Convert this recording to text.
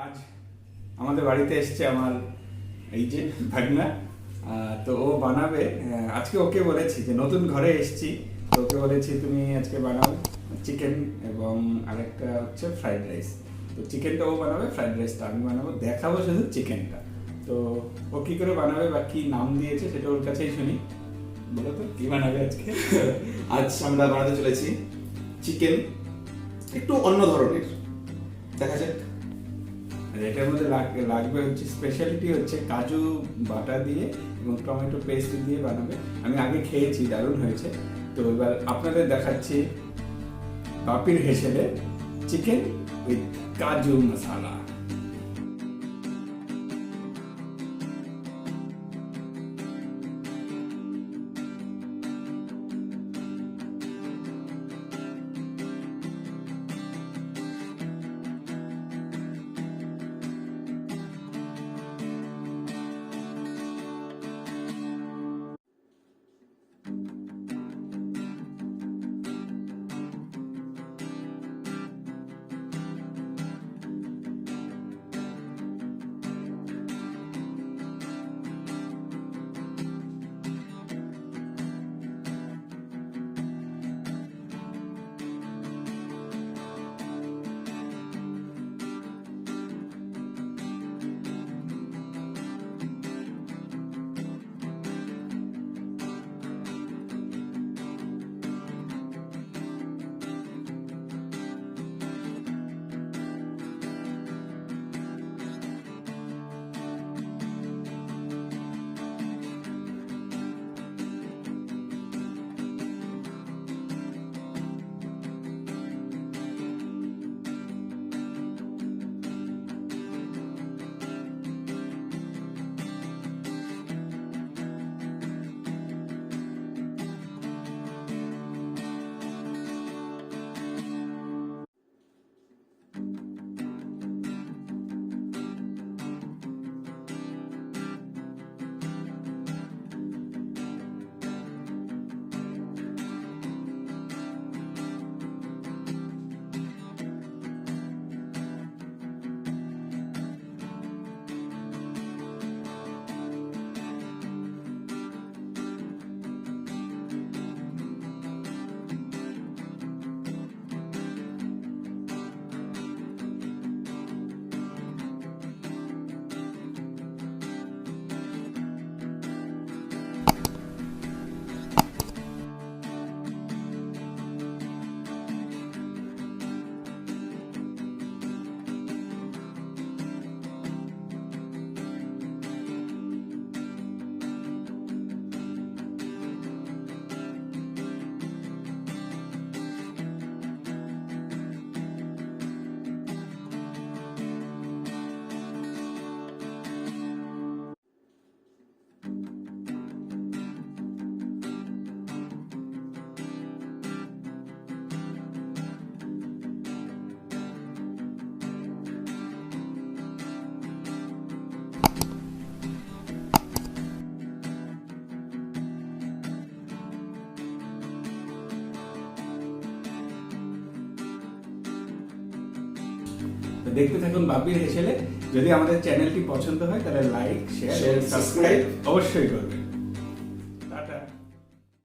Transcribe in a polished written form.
আজ আমাদের বাড়িতে এসছে আমার এই যে ভাগনা। তো ও বানাবে। আজকে ওকে বলেছি যে নতুন ঘরে এসছি, তো ওকে বলেছি তুমি আজকে বানাও চিকেন এবং আরেকটা হচ্ছে ফ্রাইড রাইস। তো চিকেনটা ও বানাবে, ফ্রাইড রাইসটা আমি বানাবো, দেখাবো শুধু চিকেনটা। তো ও কি করে বানাবে বা কি নাম দিয়েছে সেটা ওর কাছেই শুনি। বলো তো কি বানাবে আজকে? আজ আমরা বানাতে চলেছি চিকেন, একটু অন্য ধরনের, দেখা যাক। এটার মধ্যে লাগবে হচ্ছে স্পেশালিটি হচ্ছে কাজু বাটা দিয়ে এবং টমেটো পেস্ট দিয়ে বানাবে। আমি আগে খেয়েছি, দারুণ হয়েছে। তো এবার আপনাদের দেখাচ্ছি বাপির হেসেলে চিকেন উইথ কাজু মশালা। দেখতে থাকুন বাপির হেসেলে। যদি আমাদের চ্যানেলটি পছন্দ হয় তাহলে লাইক, শেয়ার, সাবস্ক্রাইব অবশ্যই করবেন।